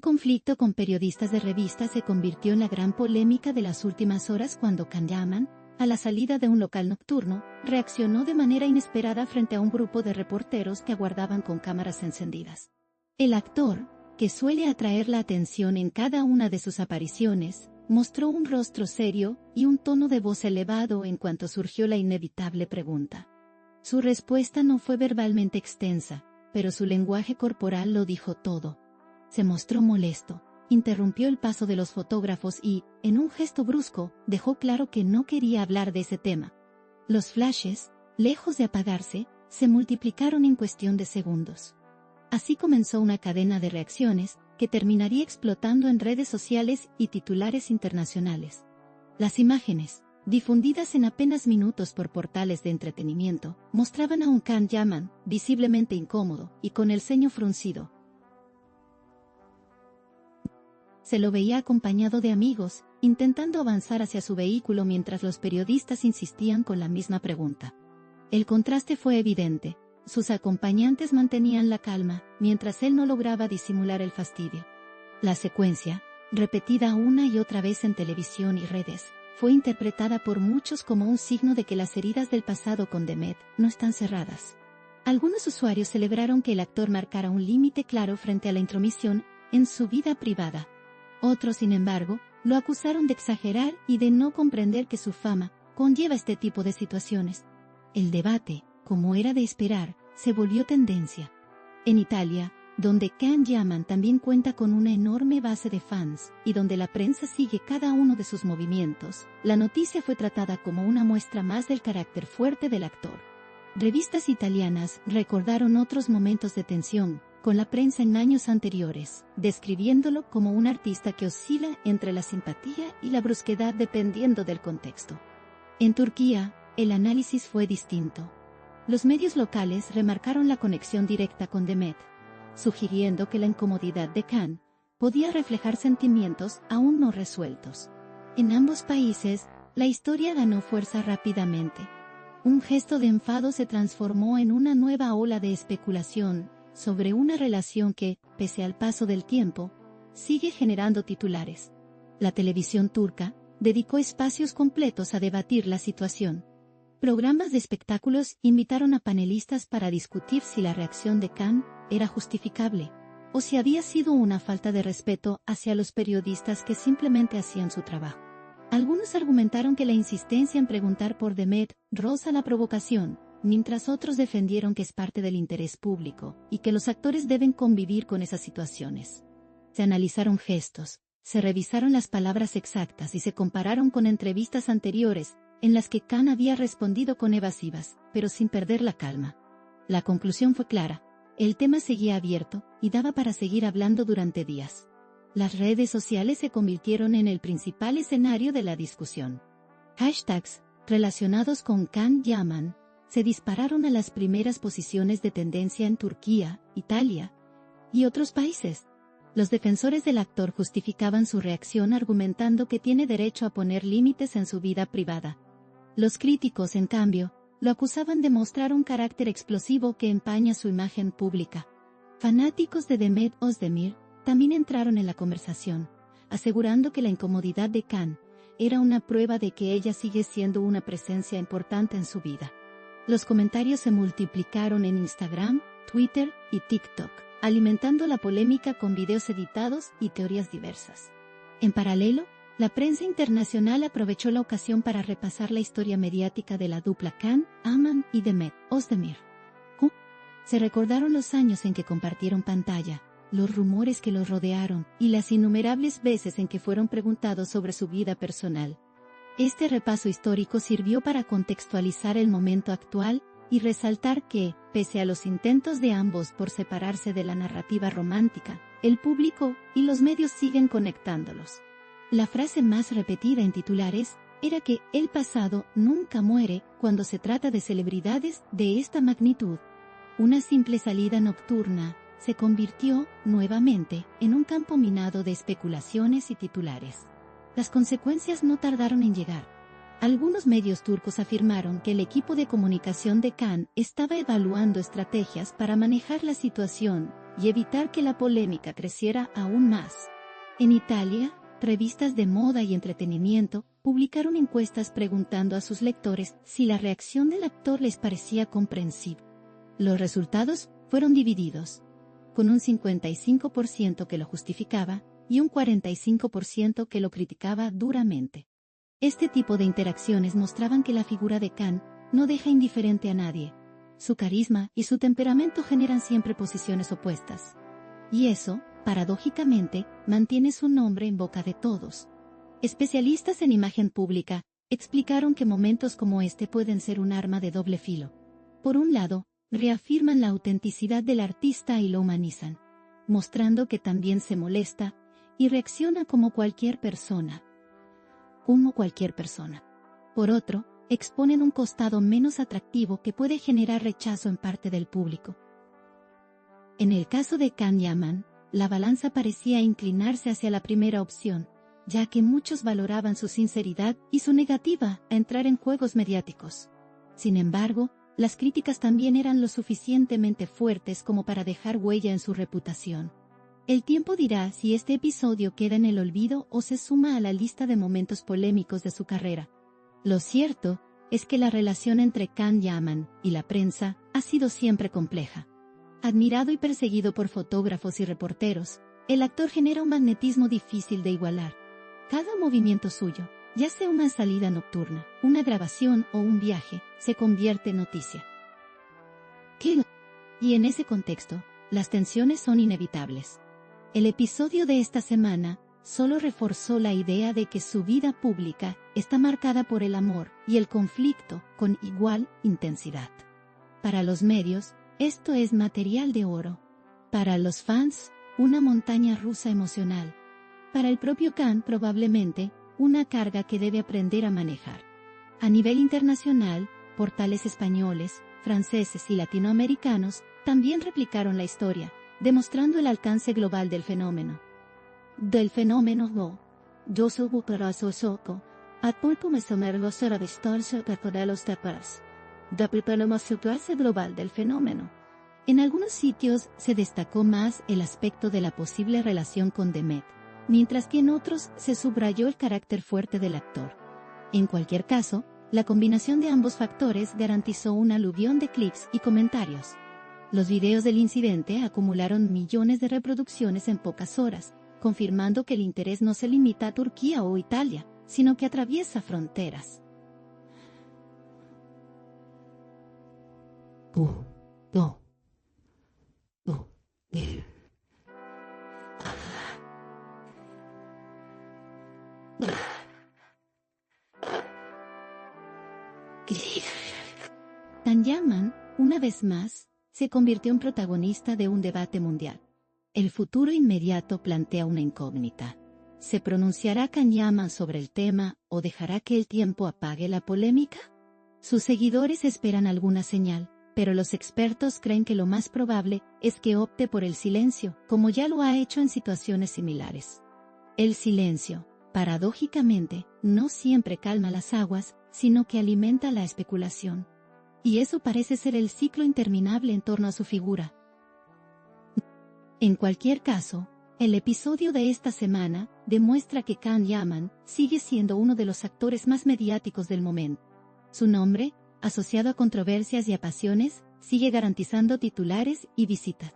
conflicto con periodistas de revistas se convirtió en la gran polémica de las últimas horas cuando Can Yaman, a la salida de un local nocturno, reaccionó de manera inesperada frente a un grupo de reporteros que aguardaban con cámaras encendidas. El actor, que suele atraer la atención en cada una de sus apariciones, mostró un rostro serio y un tono de voz elevado en cuanto surgió la inevitable pregunta. Su respuesta no fue verbalmente extensa, pero su lenguaje corporal lo dijo todo. Se mostró molesto, interrumpió el paso de los fotógrafos y, en un gesto brusco, dejó claro que no quería hablar de ese tema. Los flashes, lejos de apagarse, se multiplicaron en cuestión de segundos. Así comenzó una cadena de reacciones, que terminaría explotando en redes sociales y titulares internacionales. Las imágenes, difundidas en apenas minutos por portales de entretenimiento, mostraban a un Can Yaman, visiblemente incómodo, y con el ceño fruncido. Se lo veía acompañado de amigos, intentando avanzar hacia su vehículo mientras los periodistas insistían con la misma pregunta. El contraste fue evidente. Sus acompañantes mantenían la calma, mientras él no lograba disimular el fastidio. La secuencia, repetida una y otra vez en televisión y redes, fue interpretada por muchos como un signo de que las heridas del pasado con Demet no están cerradas. Algunos usuarios celebraron que el actor marcara un límite claro frente a la intromisión en su vida privada. Otros, sin embargo, lo acusaron de exagerar y de no comprender que su fama conlleva este tipo de situaciones. El debate, como era de esperar, se volvió tendencia. En Italia, donde Can Yaman también cuenta con una enorme base de fans y donde la prensa sigue cada uno de sus movimientos, la noticia fue tratada como una muestra más del carácter fuerte del actor. Revistas italianas recordaron otros momentos de tensión con la prensa en años anteriores, describiéndolo como un artista que oscila entre la simpatía y la brusquedad dependiendo del contexto. En Turquía, el análisis fue distinto. Los medios locales remarcaron la conexión directa con Demet, sugiriendo que la incomodidad de Can podía reflejar sentimientos aún no resueltos. En ambos países, la historia ganó fuerza rápidamente. Un gesto de enfado se transformó en una nueva ola de especulación sobre una relación que, pese al paso del tiempo, sigue generando titulares. La televisión turca dedicó espacios completos a debatir la situación. Programas de espectáculos invitaron a panelistas para discutir si la reacción de Can era justificable, o si había sido una falta de respeto hacia los periodistas que simplemente hacían su trabajo. Algunos argumentaron que la insistencia en preguntar por Demet roza la provocación, mientras otros defendieron que es parte del interés público y que los actores deben convivir con esas situaciones. Se analizaron gestos, se revisaron las palabras exactas y se compararon con entrevistas anteriores, en las que Can había respondido con evasivas, pero sin perder la calma. La conclusión fue clara. El tema seguía abierto, y daba para seguir hablando durante días. Las redes sociales se convirtieron en el principal escenario de la discusión. Hashtags relacionados con Can Yaman se dispararon a las primeras posiciones de tendencia en Turquía, Italia y otros países. Los defensores del actor justificaban su reacción argumentando que tiene derecho a poner límites en su vida privada. Los críticos, en cambio, lo acusaban de mostrar un carácter explosivo que empaña su imagen pública. Fanáticos de Demet Özdemir también entraron en la conversación, asegurando que la incomodidad de Can era una prueba de que ella sigue siendo una presencia importante en su vida. Los comentarios se multiplicaron en Instagram, Twitter y TikTok, alimentando la polémica con videos editados y teorías diversas. En paralelo, la prensa internacional aprovechó la ocasión para repasar la historia mediática de la dupla Can Yaman y Demet Özdemir. Se recordaron los años en que compartieron pantalla, los rumores que los rodearon y las innumerables veces en que fueron preguntados sobre su vida personal. Este repaso histórico sirvió para contextualizar el momento actual y resaltar que, pese a los intentos de ambos por separarse de la narrativa romántica, el público y los medios siguen conectándolos. La frase más repetida en titulares era que el pasado nunca muere cuando se trata de celebridades de esta magnitud. Una simple salida nocturna se convirtió, nuevamente, en un campo minado de especulaciones y titulares. Las consecuencias no tardaron en llegar. Algunos medios turcos afirmaron que el equipo de comunicación de Can estaba evaluando estrategias para manejar la situación y evitar que la polémica creciera aún más. En Italia, revistas de moda y entretenimiento publicaron encuestas preguntando a sus lectores si la reacción del actor les parecía comprensible. Los resultados fueron divididos, con un 55% que lo justificaba y un 45% que lo criticaba duramente. Este tipo de interacciones mostraban que la figura de Khan no deja indiferente a nadie. Su carisma y su temperamento generan siempre posiciones opuestas. Y eso, paradójicamente, mantiene su nombre en boca de todos. Especialistas en imagen pública explicaron que momentos como este pueden ser un arma de doble filo. Por un lado, reafirman la autenticidad del artista y lo humanizan, mostrando que también se molesta y reacciona como cualquier persona. Por otro, exponen un costado menos atractivo que puede generar rechazo en parte del público. En el caso de Can Yaman, la balanza parecía inclinarse hacia la primera opción, ya que muchos valoraban su sinceridad y su negativa a entrar en juegos mediáticos. Sin embargo, las críticas también eran lo suficientemente fuertes como para dejar huella en su reputación. El tiempo dirá si este episodio queda en el olvido o se suma a la lista de momentos polémicos de su carrera. Lo cierto es que la relación entre Can Yaman y la prensa ha sido siempre compleja. Admirado y perseguido por fotógrafos y reporteros, el actor genera un magnetismo difícil de igualar. Cada movimiento suyo, ya sea una salida nocturna, una grabación o un viaje, se convierte en noticia. Y en ese contexto, las tensiones son inevitables. El episodio de esta semana solo reforzó la idea de que su vida pública está marcada por el amor y el conflicto con igual intensidad. Para los medios, esto es material de oro. Para los fans, una montaña rusa emocional. Para el propio Khan, probablemente, una carga que debe aprender a manejar. A nivel internacional, portales españoles, franceses y latinoamericanos también replicaron la historia, demostrando el alcance global del fenómeno. Yo soy Buperazo Soco, Atpulpo me somergo será vistorse de los tapas. La clase global del fenómeno. En algunos sitios se destacó más el aspecto de la posible relación con Demet, mientras que en otros se subrayó el carácter fuerte del actor. En cualquier caso, la combinación de ambos factores garantizó un aluvión de clips y comentarios. Los videos del incidente acumularon millones de reproducciones en pocas horas, confirmando que el interés no se limita a Turquía o Italia, sino que atraviesa fronteras. Can Yaman, una vez más, se convirtió en protagonista de un debate mundial. El futuro inmediato plantea una incógnita. ¿Se pronunciará Can Yaman sobre el tema o dejará que el tiempo apague la polémica? Sus seguidores esperan alguna señal, pero los expertos creen que lo más probable es que opte por el silencio, como ya lo ha hecho en situaciones similares. El silencio, paradójicamente, no siempre calma las aguas, sino que alimenta la especulación. Y eso parece ser el ciclo interminable en torno a su figura. En cualquier caso, el episodio de esta semana demuestra que Can Yaman sigue siendo uno de los actores más mediáticos del momento. Su nombre, asociado a controversias y a pasiones, sigue garantizando titulares y visitas.